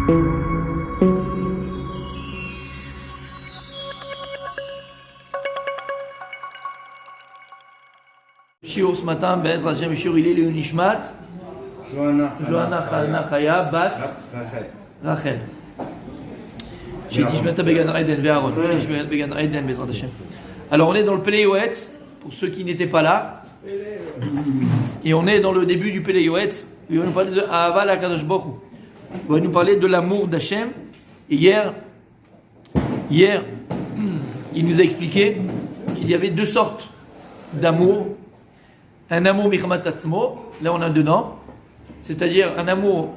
Shiur ce matin, Be'ez Hashem, Shiur il est le Nishmat Johanna Chaya Bat Rachel. Chez Nishmat Began Eden Ve'aron. Chez Nishmat Began Eden Bezrat Hashem. Alors on est dans le Pele Yoetz, pour ceux qui n'étaient pas là. Et on est dans le début du Pele Yoetz. Il va nous parler de Ahava l'Akadosh Baruch Hu. Il va nous parler de l'amour d'Hachem. Et hier, il nous a expliqué qu'il y avait deux sortes d'amour. Un amour Michamat Atzmo, là on a dedans, c'est-à-dire un amour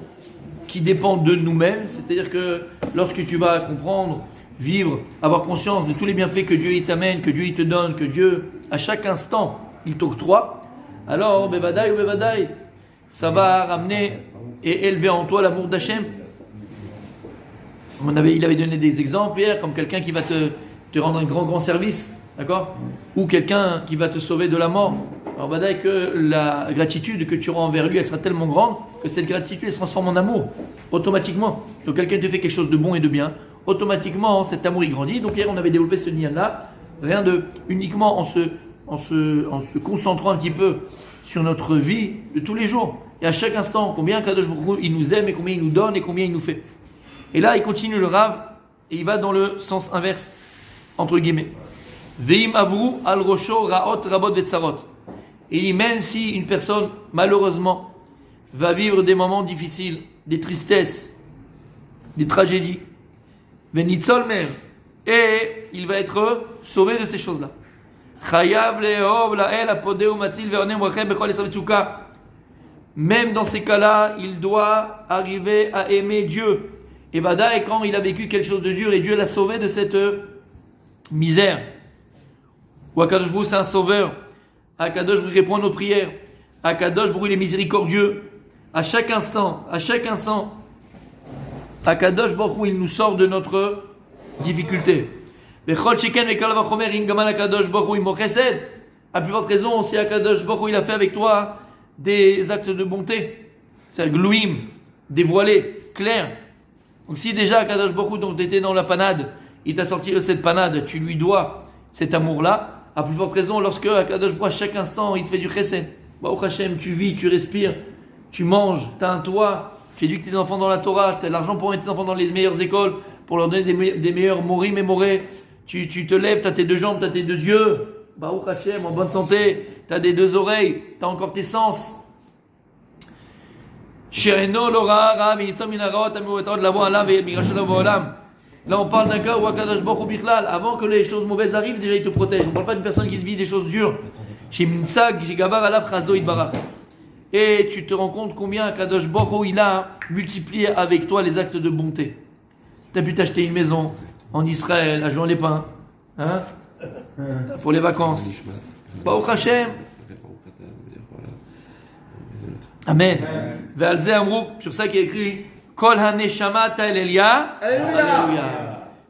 qui dépend de nous-mêmes, c'est-à-dire que lorsque tu vas comprendre, vivre, avoir conscience de tous les bienfaits que Dieu il t'amène, que Dieu il te donne, que Dieu à chaque instant il t'octroie, alors Bevadaï ou Bevadaï, ça va ramener et élever en toi l'amour d'Hachem. Il avait donné des exemples hier, comme quelqu'un qui va te rendre un grand service, d'accord? Ou quelqu'un qui va te sauver de la mort. Alors badaï que la gratitude que tu rends envers lui, elle sera tellement grande que cette gratitude elle se transforme en amour, automatiquement. Donc quelqu'un te fait quelque chose de bon et de bien, automatiquement cet amour il grandit. Donc hier on avait développé ce lien-là, rien de uniquement en se concentrant un petit peu sur notre vie de tous les jours. Et à chaque instant, combien Kadosh Baruch Hu, il nous aime et combien il nous donne et combien il nous fait. Et là il continue le Rav et il va dans le sens inverse, entre guillemets. Veim avru al rosho raot rabot vetzarot. Et même si une personne, malheureusement, va vivre des moments difficiles, des tristesses, des tragédies, venitzol mer, et il va être sauvé de ces choses-là. Même dans ces cas-là, il doit arriver à aimer Dieu. Et Vada, quand il a vécu quelque chose de dur, et Dieu l'a sauvé de cette misère. Ou Akadosh Baruch Hu, c'est un sauveur. Akadosh Baruch Hu répond à nos prières. Akadosh Baruch Hu, il est miséricordieux. À chaque instant, Akadosh Baruch Hu, il nous sort de notre difficulté. À plus forte raison, si Akadosh Baruch Hu, il a fait avec toi des actes de bonté, c'est-à-dire glouim, dévoilé, clair. Donc si déjà Akadosh Baruch Hu, donc tu étais dans la panade, il t'a sorti de cette panade, tu lui dois cet amour-là. À plus forte raison, lorsque Akadosh Baruch Hu, à chaque instant, il te fait du chesed. Baruch Hashem, tu vis, tu respires, tu manges, tu as un toit, tu éduques tes enfants dans la Torah, tu as l'argent pour mettre tes enfants dans les meilleures écoles, pour leur donner des meilleurs morim et morés. Tu te lèves, tu as tes deux jambes, tu as tes deux yeux. Baruch Hashem, en bonne santé, tu as des deux oreilles, tu as encore tes sens. Là, on parle d'un cas où Akadosh Baruch Hu Bichlal, avant que les choses mauvaises arrivent, déjà il te protège. On ne parle pas d'une personne qui vit des choses dures. Et tu te rends compte combien Akadosh Baruch Hu, il a multiplié avec toi les actes de bonté. Tu as pu t'acheter une maison en Israël, à Jean Lépin, hein, pour les vacances. Baruch Hashem. Amen. Ve'alze amrou, sur ça qui est écrit. Kol haneshama ta'alelia. Alléluia.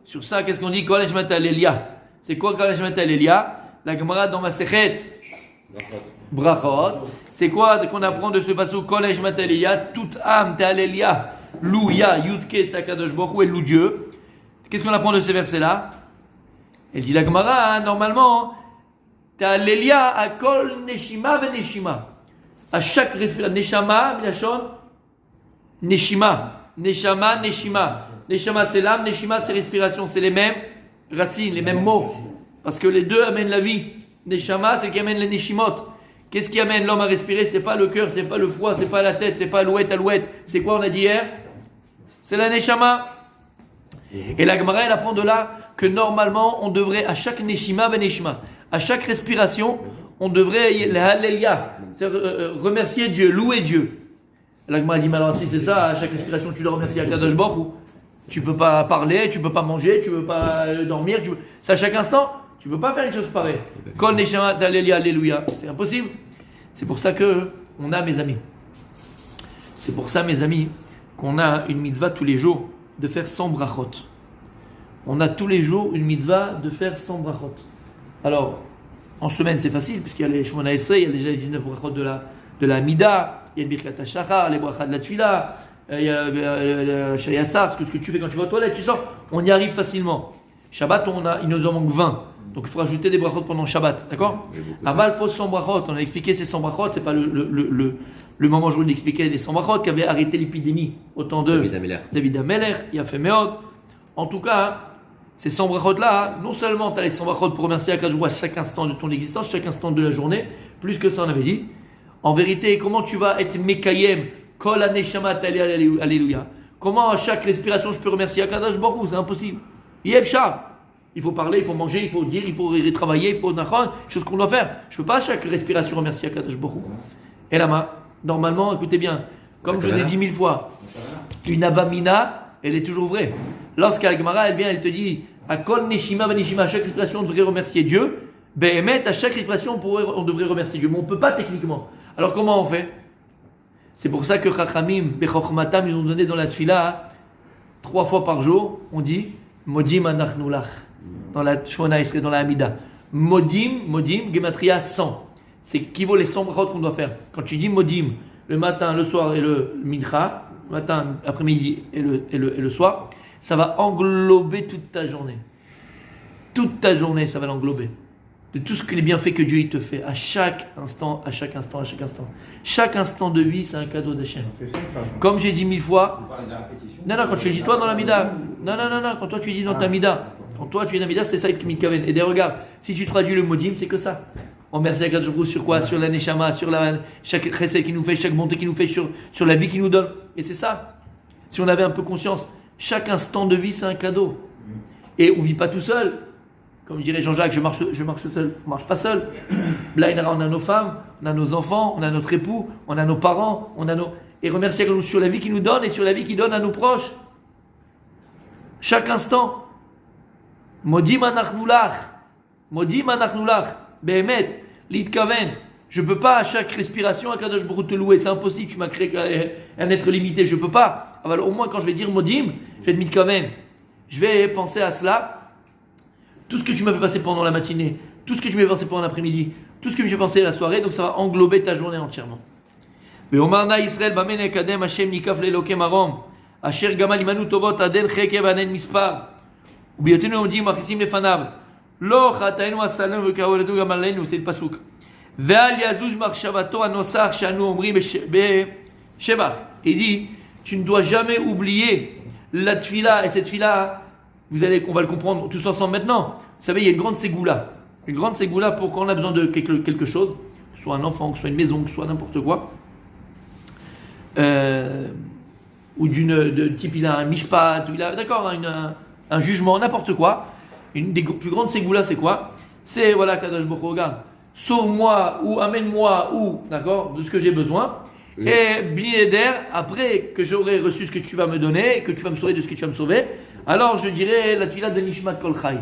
Sur ça, qu'est-ce qu'on dit? Kol haneshama ta'alelia. C'est quoi Kol haneshama ta'alelia? La Gemara dans Masechet Brachot. C'est quoi qu'on apprend de ce passage? Kol haneshama ta'alelia. Toute âme ta'alelia. Louya, Yudke, Sakadosh Baruch Hu, elle loue Dieu. Qu'est-ce qu'on apprend de ce verset-là? Elle dit la Gemara, normalement, ta'alelia a kol neshima ve neshima. À chaque respiration, neshama, milachon, neshima, neshama, neshima. Neshama c'est l'âme, neshima c'est respiration, c'est les mêmes racines, les mêmes mots. Parce que les deux amènent la vie. Neshama c'est qui amène les neshimot. Qu'est-ce qui amène l'homme à respirer? C'est pas le cœur, c'est pas le foie, c'est pas la tête, c'est pas alouette. C'est quoi on a dit hier? C'est la neshama. Et la Gemara elle apprend de là que normalement on devrait à chaque neshima ben neshima, à chaque respiration on devrait remercier Dieu, louer Dieu. La Gemara dit, mais alors si c'est ça, à chaque respiration tu dois remercier Akadosh Baruch Hu. Tu peux pas parler, tu peux pas manger, tu peux pas dormir, c'est à chaque instant, tu peux pas faire une chose pareille. Kol neshama d'alléluia, alléluia, c'est impossible. C'est pour ça que on a, mes amis, qu'on a une mitzvah tous les jours de faire 100 brachot. On a tous les jours une mitzvah de faire 100 brachot. Alors, en semaine c'est facile, puisqu'il y a les Shemona Esrei, il y a déjà les 19 brachot de la Mida, il y a le Birkat HaShachar, les brachas de la Tfila, il y a le Shayatzar, ce que tu fais quand tu vas aux toilettes, tu sors, on y arrive facilement. Shabbat, il nous en manque 20. Donc il faut rajouter des brachot pendant Shabbat, d'accord? Aval, il faut 100 brachot. On a expliqué ces 100 brachot, c'est pas le moment où je voulais expliquer les 100 brachot qui avaient arrêté l'épidémie au temps de David Ameler, il a fait Meod. En tout cas, ces 100 brachot là, non seulement tu as les 100 brachot pour remercier Akadosh Baruch Hu à chaque instant de ton existence, chaque instant de la journée, plus que ça on avait dit. En vérité, comment tu vas être Mekayem, Kol HaNeshama Alléluia? Comment à chaque respiration je peux remercier Akadosh Baruch Hu? C'est impossible. Yevcha. Il faut parler, il faut manger, il faut dire, il faut travailler, il faut nachon, chose qu'on doit faire. Je ne peux pas à chaque respiration remercier Akadosh Baruch Hu. Et là, normalement, écoutez bien, comme je vous ai dit 1000 fois, une avamina, elle est toujours vraie. Lorsqu'à Gemara, elle vient, elle te dit, à kol neshima beneshima, à chaque respiration, on devrait remercier Dieu. Behemet, à chaque respiration, on devrait remercier Dieu. Mais on ne peut pas techniquement. Alors comment on fait? C'est pour ça que Chachamim, Bechochmatam, ils ont donné dans la Tfila, 3 fois par jour, on dit, Modim anachnu lach. Dans la Shona Esrei, dans la Hamida. Modim, Gematria 100. C'est qui vaut les 100 brachot qu'on doit faire. Quand tu dis Modim, le matin, le soir et le mincha, le matin, l'après-midi et le soir, ça va englober toute ta journée. Toute ta journée, ça va l'englober. De tout ce que les bienfaits que Dieu il te fait, à chaque instant, à chaque instant, à chaque instant. Chaque instant de vie, c'est un cadeau d'Hachem. Comme j'ai dit 1000 fois. Non, quand tu le dis toi dans la Mida. Non, quand toi tu dis dans ta Mida. Quand toi tu es dans la Mida, c'est ça qui m'ikaven. Et d'ailleurs, regarde, si tu traduis le modim, c'est que ça. On remercie Akadosh Baruch Hu sur quoi? Sur la Neshama, sur chaque chesed qu'il nous fait, chaque bonté qu'il nous fait, sur la vie qu'il nous donne. Et c'est ça. Si on avait un peu conscience, chaque instant de vie, c'est un cadeau. Et on ne vit pas tout seul. Comme dirait Jean-Jacques, je marche seul. On ne marche pas seul. Là, on a nos femmes, on a nos enfants, on a notre époux, on a nos parents, Et remercier Akadosh Baruch Hu sur la vie qu'il nous donne et sur la vie qu'il donne à nos proches. Chaque instant. Modim anachnu lach. Behemet, litkaven. Je ne peux pas à chaque respiration Akadosh Baruch Hu te louer. C'est impossible. Tu m'as créé un être limité. Je ne peux pas. Alors, au moins, quand je vais dire modim, je vais être mitkaven. Je vais penser à cela. Tout ce que tu m'as fait passer pendant la matinée, tout ce que tu m'as fait passer pendant l'après-midi, tout ce que tu m'as fait passer la soirée, donc ça va englober ta journée entièrement. Mais Omarna Israël, Bamen Ekadem, Hashem Nikaf Lelokem Arom, Asher Gamal Imanu Tovot, Aden Cheke Banen Mispar, Ubiyotenu Odim Machisim Lefanav, Lo Chatainu Asalem Vekaoledu Gamalenu, c'est le Pasuk. Ve'al Yazuz Marshavato Anosar Shanu Omri Shebach. Il dit, tu ne dois jamais oublier la tfila, et cette tfila, on va le comprendre tous ensemble maintenant. Vous savez, il y a une grande ségoula. Une grande ségoula pour quand on a besoin de quelque chose, que ce soit un enfant, que ce soit une maison, que ce soit n'importe quoi. Ou de type, il a un mishpat, ou il a, d'accord, un jugement, n'importe quoi. Une des plus grandes ségoulas, c'est quoi? C'est, voilà, Kadosh Baruch Hu, regarde, sauve-moi, ou amène-moi, ou, d'accord, de ce que j'ai besoin. Oui. Et B'nai après que j'aurai reçu ce que tu vas me donner, que tu vas me sauver de ce que tu vas me sauver, alors je dirai la tefila de Nishmat Kol Chai.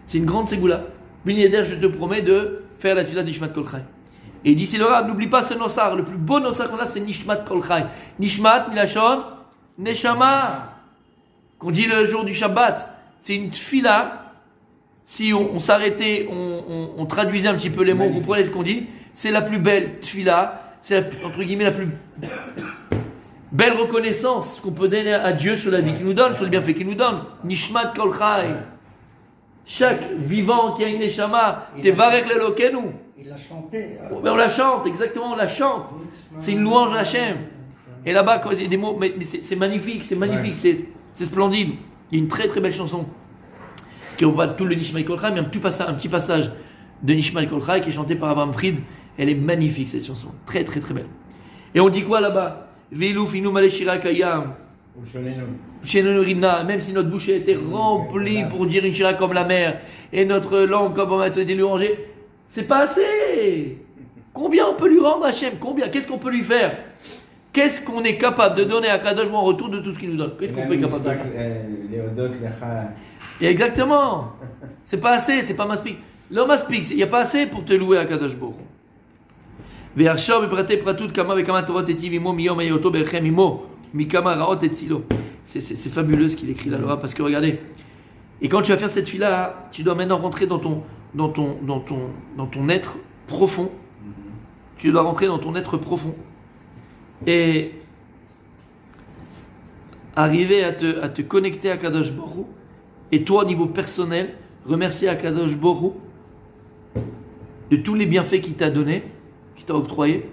C'est une grande ségoula. B'nai, je te promets de faire la tefila de Nishmat Kol Chai. Et d'ici là, n'oublie pas ce nosar. Le plus beau nosar qu'on a, c'est Nishmat Kol Chai. Nishmat, Milachon, Neshama. Qu'on dit le jour du Shabbat. C'est une tefila. Si on s'arrêtait, on traduisait un petit peu les mots, on comprenait ce qu'on dit. C'est la plus belle tefila. C'est entre guillemets la plus belle reconnaissance qu'on peut donner à Dieu sur la vie qu'il nous donne, sur les bienfaits qu'il nous donne. Nishmat Kol Chai. Chaque vivant qui a une neshama, Tevarech Lelokenu. Il l'a chanté. On la chante, exactement, on la chante. C'est une louange à Hachem. Et là-bas, quand il y a des mots, mais c'est magnifique, c'est splendide. Il y a une très très belle chanson qui on parle tout le Nishmat Kol Chai, mais un petit passage de Nishmat Kol Chai qui est chanté par Abraham Fried. Elle est magnifique cette chanson, très très très belle. Et on dit quoi là-bas? Veilu finu maleshira kayam. Même si notre bouche a été remplie pour dire une shira comme la mer, et notre langue comme on a été louangé, c'est pas assez. Combien on peut lui rendre Hachem? Combien? Qu'est-ce qu'on peut lui faire? Qu'est-ce qu'on est capable de donner à Kadosh Baruch Hu en retour de tout ce qu'il nous donne? Qu'est-ce qu'on peut être capable de faire? Exactement. C'est pas assez, c'est pas maspik. L'homme maspik, il n'y a pas assez pour te louer à Kadosh Baruch Hu. C'est fabuleux ce qu'il écrit là, Laura, parce que regardez, et quand tu vas faire cette fila, tu dois maintenant rentrer dans ton être profond. Tu dois rentrer dans ton être profond. Et arriver à te connecter à Kadosh Baruch Hu, et toi au niveau personnel, remercier à Kadosh Baruch Hu de tous les bienfaits qu'il t'a donné, qu'il t'a octroyé,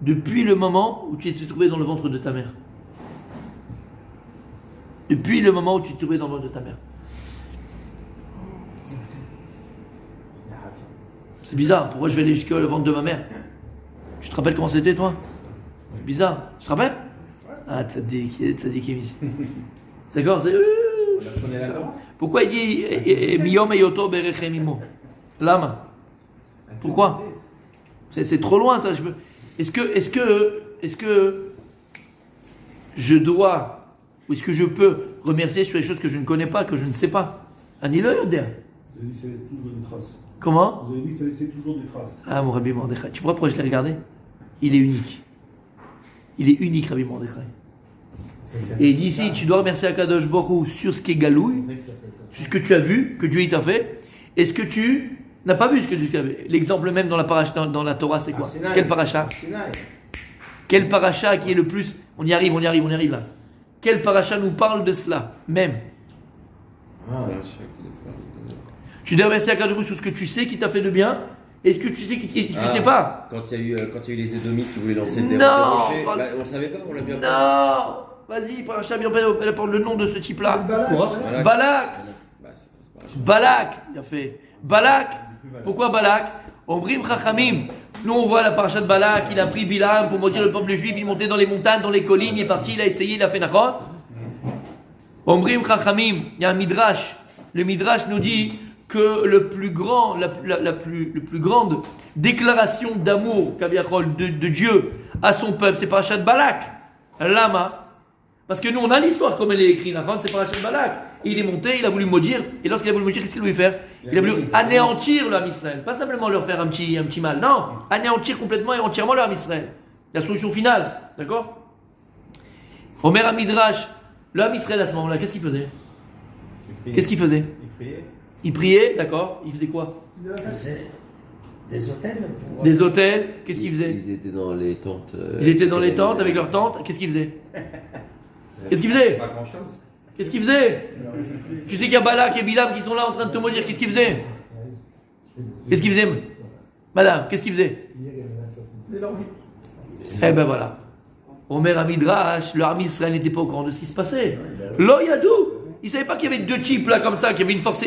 depuis le moment où tu t'es trouvé dans le ventre de ta mère. Depuis le moment où tu t'es trouvé dans le ventre de ta mère. C'est bizarre, pourquoi je vais aller jusqu'au ventre de ma mère? Tu te rappelles comment c'était, toi? C'est bizarre, tu te rappelles? Ah, tzaddik ici. D'accord, c'est... Pourquoi il dit Miyom Eyoto Berechem Imo? Lama. Pourquoi? C'est trop loin, ça. Est-ce que je dois, ou est-ce que je peux remercier sur les choses que je ne connais pas, que je ne sais pas? Anilo Yoder. Vous avez dit que ça laissait toujours des traces. Comment? Vous avez dit que ça laissait toujours des traces. Ah, mon Rabbi Mordechai. Tu vois pourquoi je l'ai regardé? Il est unique. Il est unique, Rabbi Mordechai. Et il dit ici, tu dois remercier Akadosh Baruch Hu sur ce qui est galouille, sur ce que tu as vu, que Dieu il t'a fait, et ce que tu n'as pas vu, ce que Dieu t'a fait. L'exemple même dans la Torah, c'est quoi? Quel paracha? Quel paracha qui est le plus... On y arrive là. Quel paracha nous parle de cela, même? Tu dois remercier Akadosh Baruch Hu sur ce que tu sais qui t'a fait de bien, et ce que tu sais qui tu sais pas. Quand il y a eu les Édomites qui voulaient lancer des rochers, on le savait pas, on l'a bien. Non. Vas-y, paracha bien, elle porte le nom de ce type-là. Balak. Balak, il a fait. Balak. Pourquoi Balak? Omrim Chachamim. Nous on voit la paracha de Balak, il a pris Bilam pour maudire le peuple juif, il est monté dans les montagnes, dans les collines, il est parti, il a essayé, il a fait Nachon. Omrim Chachamim, il y a un midrash. Le midrash nous dit que la plus grande déclaration d'amour de Dieu à son peuple, c'est paracha de Balak. Lama. Parce que nous, on a l'histoire comme elle est écrite. C'est paracha de Balak. Il est monté, il a voulu maudire. Et lorsqu'il a voulu maudire, qu'est-ce qu'il a voulu faire? Il a voulu anéantir l'âme Israël. Pas simplement leur faire un petit mal. Non, anéantir complètement et entièrement l'âme Israël. La solution finale. D'accord? Omer Amidrash, l'âme Israël à ce moment-là, qu'est-ce qu'il faisait? Qu'est-ce qu'il faisait? Il priait, d'accord. Il faisait quoi? Des hôtels. Des hôtels, qu'est-ce qu'ils faisaient? Ils étaient dans les tentes. Ils étaient dans les tentes avec leurs tentes. Qu'est-ce qu'ils faisaient? Qu'est-ce qu'ils faisaient? Pas grand-chose. Qu'est-ce qu'ils faisaient? Tu sais qu'il y a Balak et Bilam qui sont là en train de te maudire. Qu'est-ce qu'ils faisaient? Qu'est-ce qu'ils faisaient? Madame, qu'est-ce qu'ils faisaient? Eh ben voilà. Omer Amidrash, le armée Israël n'était pas au courant de ce qui se passait. Lo Yadou. Ils ne savaient pas qu'il y avait deux types là comme ça, qu'il y avait une force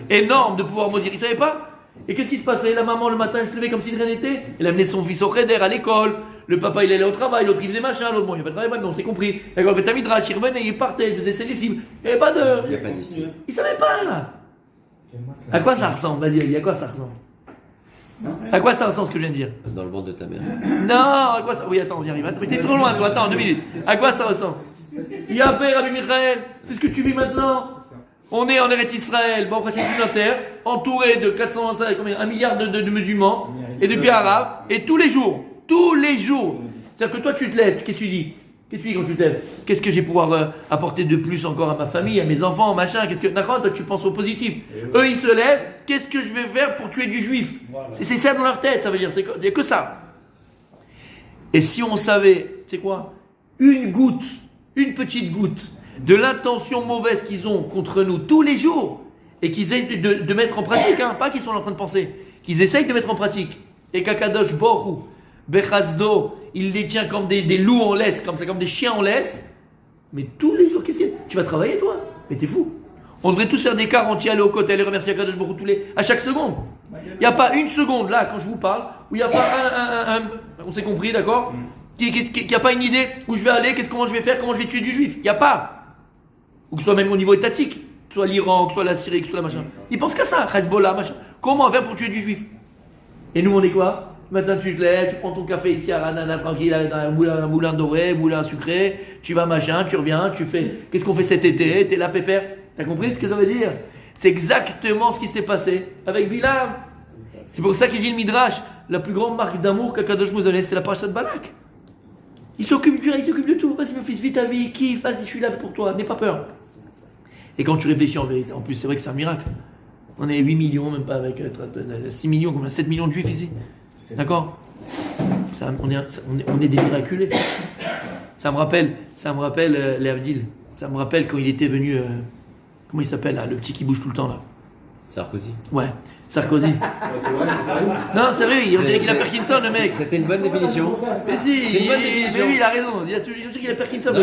énorme de pouvoir maudire. Ils ne savaient pas. Et qu'est-ce qui se passait? La maman le matin elle se levait comme si de rien n'était. Elle amenait son fils au Cheder à l'école. Le papa il allait au travail, l'autre il faisait machin, l'autre bon il n'y a pas de travail maintenant, c'est compris. D'accord, mais Midrash il revenait, il partait, il faisait ses lessives. Il n'y avait pas de. Il ne savait pas. À quoi ça ressemble? Vas-y, à quoi ça ressemble? À quoi ça ressemble ce que je viens de dire? Dans le ventre de ta mère. Non, à quoi ça. Oui, attends, on y arrive. Mais t'es trop loin, toi, attends, 2 minutes. À quoi ça ressemble? Il a fait Rabbi Michael, c'est ce que tu vis maintenant. On est en Eretz Israël, bon, c'est une terre, entouré de 425, combien, 1 milliard de musulmans et de pays arabes, et tous les jours, c'est-à-dire que toi tu te lèves, qu'est-ce que tu dis? Qu'est-ce que tu dis quand tu te lèves? Qu'est-ce que je vais pouvoir apporter de plus encore à ma famille, à mes enfants, machin? Qu'est-ce que, d'accord, toi tu penses au positif. Eux ils se lèvent, qu'est-ce que je vais faire pour tuer du juif? C'est ça dans leur tête, ça veut dire, c'est que ça. Et si on savait, c'est quoi? Une petite goutte de l'intention mauvaise qu'ils ont contre nous tous les jours et qu'ils essayent de mettre en pratique, hein, pas qu'ils sont en train de penser, qu'ils essayent de mettre en pratique. Et qu'Akadosh Baruch Hu, Bechazdo, il les tient comme des loups en laisse, comme ça, comme des chiens en laisse. Mais tous les jours, qu'est-ce que tu vas travailler toi? Mais t'es fou. On devrait tous faire des quarts entiers, aller au côté, aller remercier Akadosh Baruch Hu à chaque seconde. Il n'y a pas une seconde là, quand je vous parle, où il n'y a pas on s'est compris, d'accord? Qu'il n'y a pas une idée où je vais aller, comment je vais faire, comment je vais tuer du juif. Il n'y a pas. Ou que ce soit même au niveau étatique, que ce soit l'Iran, que ce soit la Syrie, que ce soit la machin. Ils pensent qu'à ça, Hezbollah, machin. Comment faire pour tuer du juif? Et nous, on est quoi? Le matin, tu te lèves, tu prends ton café ici à Ranana, tranquille, avec un moulin doré, un moulin sucré, tu vas machin, tu reviens, tu fais. Qu'est-ce qu'on fait cet été? T'es là, pépère. T'as compris ce que ça veut dire? C'est exactement ce qui s'est passé avec Bilam. C'est pour ça qu'il dit le Midrash, la plus grande marque d'amour qu'Akadosh nous donnait, c'est la paracha de Balak. Il s'occupe de tout. Vas-y, mon fils, vis ta vie, kiffe, vas-y, je suis là pour toi, n'aie pas peur. Et quand tu réfléchis en vérité, en plus, c'est vrai que c'est un miracle. On est 8 millions, même pas avec 6 millions, 7 millions de juifs ici. D'accord? on est des miraculés. Ça me rappelle les Avdil. Ça me rappelle quand il était venu, comment il s'appelle là, le petit qui bouge tout le temps là. Sarkozy. Ouais, Sarkozy. Non, sérieux, on dirait qu'il a Parkinson le mec. C'était une bonne définition. Mais si, C'est une bonne définition. mais oui, il a raison. Il a toujours qu'il a Parkinson. Non,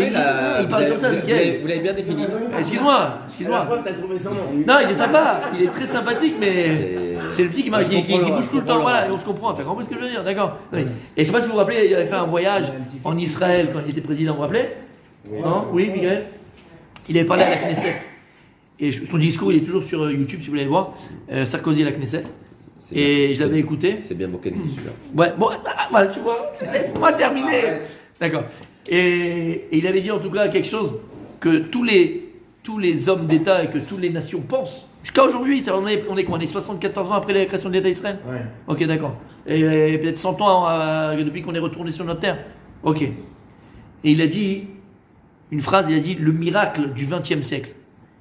Il parle comme ça, Mickaël. vous l'avez bien défini. Excuse-moi. T'as trouvé son nom. Non, il est sympa, il est très sympathique, mais c'est le petit qui bouge tout le temps, voilà, et on se comprend, t'as compris ce que je veux dire, d'accord. Et je sais pas si vous vous rappelez, il avait fait un voyage en Israël quand il était président, vous vous rappelez? Non? Oui, Miguel? Il avait parlé à la Knesset. Et son discours, il est toujours sur YouTube, si vous voulez le voir. Sarkozy à la Knesset. Et je l'avais écouté. C'est bien moqué de celui-là. Ouais, bon, voilà, tu vois, laisse-moi terminer. D'accord. Et il avait dit en tout cas quelque chose que tous les hommes d'État et que toutes les nations pensent. Jusqu'à aujourd'hui, on est quoi? On est 74 ans après la création de l'État d'Israël? Ouais. Ok, d'accord. Et peut-être 100 ans depuis qu'on est retourné sur notre terre. Ok. Et il a dit une phrase, il a dit le miracle du XXe siècle.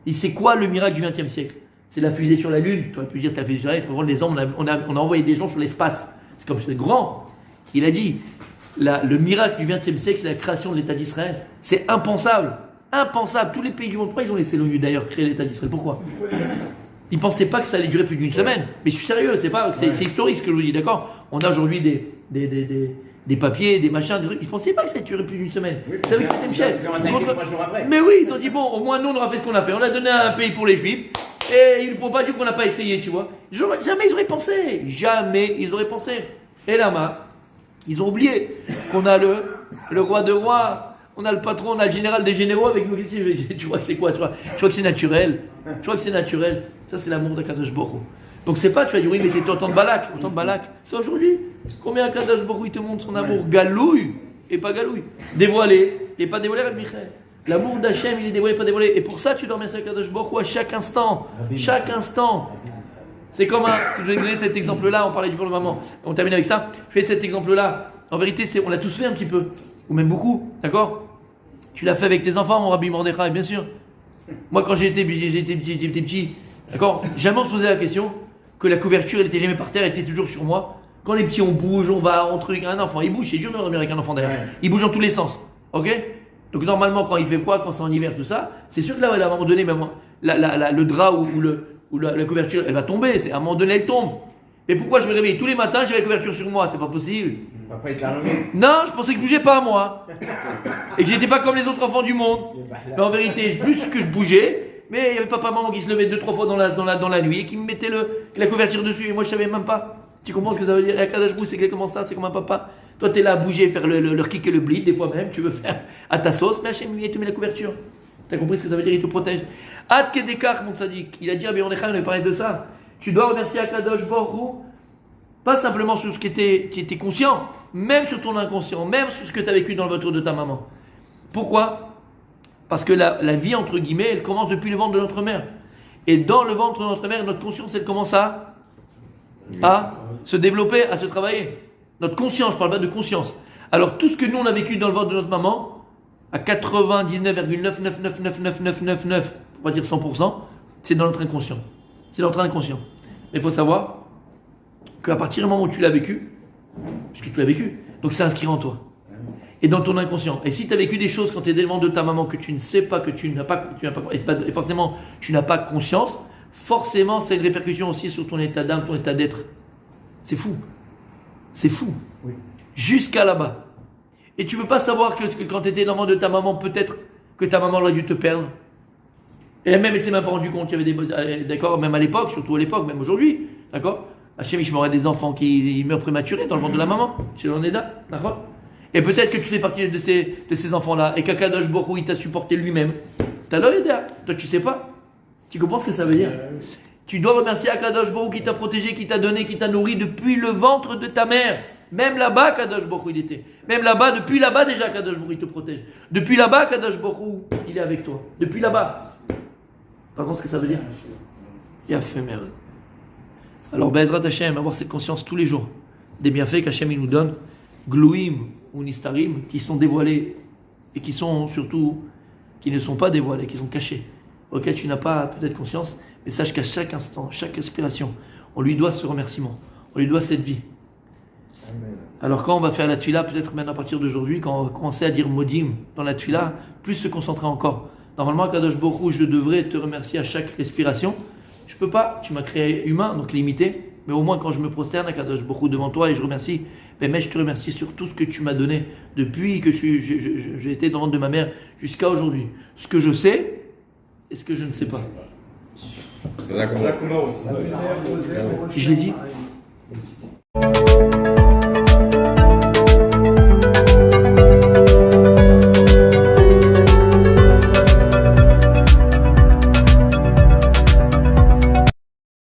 Et c'est quoi le miracle du XXe siècle? C'est la fusée sur la Lune. Tu aurais pu dire c'est la fusée sur la Lune. Les hommes, on a envoyé des gens sur l'espace. C'est comme c'est grand. Il a dit le miracle du XXe siècle, c'est la création de l'État d'Israël. C'est impensable. Impensable. Tous les pays du monde, pourquoi ils ont laissé l'ONU d'ailleurs créer l'État d'Israël? Pourquoi? Ils ne pensaient pas que ça allait durer plus d'une semaine. Mais je suis sérieux, c'est historique ce que je vous dis, d'accord? On a aujourd'hui des papiers, des machins, des trucs. Ils ne pensaient pas que ça allait durer plus d'une semaine. Ils savaient que c'était Michel. Ils ont attaqué 3 jours après. Mais oui, ils ont dit bon, au moins nous on aura fait ce qu'on a fait. On a donné un pays pour les juifs. Et ils ne pourront pas dire qu'on n'a pas essayé, tu vois. Jamais ils auraient pensé. Jamais ils auraient pensé. Et là-bas, ils ont oublié qu'on a le roi de rois. On a le patron, on a le général des généraux avec nous. Tu vois que c'est quoi? Tu vois que c'est naturel. Tu vois que c'est naturel. Ça, c'est l'amour d'Akadosh Baruch Hu. Donc, c'est pas, tu vas dire, oui, mais c'est au temps de Balak. Au temps de Balak, c'est aujourd'hui. Combien Akadosh Baruch Hu il te montre son amour? Galouille et pas galouille. Dévoilé et pas dévoilé, Rabbi Michael. L'amour d'Hachem, il est dévoilé, pas dévoilé. Et pour ça, tu dois remercier Akadosh Baruch Hu à chaque instant. Chaque instant. C'est comme si je vais donner cet exemple-là, on parlait du pour le moment. On termine avec ça. Je vais cet exemple-là. En vérité, on l'a tous fait un petit peu. Ou même beaucoup. D'accord? Tu l'as fait avec tes enfants, mon Rabbi Mordechai, bien sûr. Moi, quand j'étais petit, d'accord, jamais on se posait la question que la couverture, elle était jamais par terre, elle était toujours sur moi. Quand les petits, on bouge, on va, on truc, un enfant, il bouge, c'est dur de dormir avec un enfant derrière. Il bouge dans tous les sens, ok? Donc normalement, quand il fait froid, quand c'est en hiver, tout ça, c'est sûr que là, à un moment donné, même le drap ou la couverture, elle va tomber. À un moment donné, elle tombe. Mais pourquoi je me réveille tous les matins, j'ai la couverture sur moi? C'est pas possible. Papa, il t'a remis. Non, je pensais que je bougeais pas, moi. Et que j'étais pas comme les autres enfants du monde. Mais en vérité, plus que je bougeais, mais il y avait papa, maman qui se levait 2-3 fois dans la nuit et qui me mettait la couverture dessus. Et moi, je savais même pas. Tu comprends ce que ça veut dire? Et à Kadosh Baruch Hu, c'est exactement ça, c'est comme un papa. Toi, tu es là à bouger, faire le kick et le bleed, des fois même, tu veux faire à ta sauce, mais Hachem, il te met la couverture. Tu as compris ce que ça veut dire? Il te protège. Ad Kedekar, mon tzaddik, il a dit, Rabbi Mordechai, on avait parlé de ça. Tu dois remercier Akadosh Baruch Hu, pas simplement sur ce qui était conscient, même sur ton inconscient, même sur ce que tu as vécu dans le ventre de ta maman. Pourquoi? Parce que la vie, entre guillemets, elle commence depuis le ventre de notre mère. Et dans le ventre de notre mère, notre conscience, elle commence à se développer, à se travailler. Notre conscience, je ne parle pas de conscience. Alors tout ce que nous, on a vécu dans le ventre de notre maman, à 99,9999999, pour pas dire 100%, c'est dans notre inconscient. C'est dans notre inconscient. Mais il faut savoir qu'à partir du moment où tu l'as vécu, puisque tu l'as vécu, donc c'est inscrit en toi. Et dans ton inconscient. Et si tu as vécu des choses quand tu es dans le ventre de ta maman que tu ne sais pas, que tu n'as pas, et forcément tu n'as pas conscience, forcément c'est une répercussion aussi sur ton état d'âme, ton état d'être. C'est fou. C'est fou. Oui. Jusqu'à là-bas. Et tu ne peux pas savoir que quand tu étais dans le ventre de ta maman, peut-être que ta maman aurait dû te perdre. Et elle-même, elle s'est même pas rendue compte qu'il y avait des... D'accord, même à l'époque, surtout à l'époque, même aujourd'hui. D'accord, Hachem, je m'aurais des enfants qui meurent prématurés dans le ventre de la maman. Chez l'Oneda. D'accord. Et peut-être que tu fais partie de ces enfants-là. Et qu'Akadosh Baruch Hu, il t'a supporté lui-même. T'as l'Oneda. Toi, tu sais pas. Tu comprends ce que ça veut dire? Tu dois remercier Akadosh Baruch Hu qui t'a protégé, qui t'a donné, qui t'a nourri depuis le ventre de ta mère. Même là-bas, Akadosh Baruch Hu, il était. Même là-bas, depuis là-bas déjà, Akadosh Baruch Hu, il te protège. Depuis là-bas, Akadosh Baruch Hu, il est avec toi. Depuis là-bas. Par contre, ce que ça veut dire? Il a fait merde. Alors, Be'ezrat Hashem, avoir cette conscience tous les jours des bienfaits qu'Hachem il nous donne, Glouim ou Nistarim, qui sont dévoilés et qui sont surtout, qui ne sont pas dévoilés, qui sont cachés, auxquels tu n'as pas peut-être conscience, mais sache qu'à chaque instant, chaque aspiration, on lui doit ce remerciement, on lui doit cette vie. Alors quand on va faire la tefila, peut-être même à partir d'aujourd'hui, quand on va commencer à dire modim dans la tefila, plus se concentrer encore. Normalement, Kadosh Baruch Hu, je devrais te remercier à chaque respiration. Je peux pas, tu m'as créé humain, donc limité. Mais au moins quand je me prosterne à Kadosh Baruch Hu devant toi et je remercie, mais je te remercie sur tout ce que tu m'as donné depuis que j'ai été dans le ventre de ma mère jusqu'à aujourd'hui. Ce que je sais et ce que je ne sais pas. D'accord. Je l'ai dit.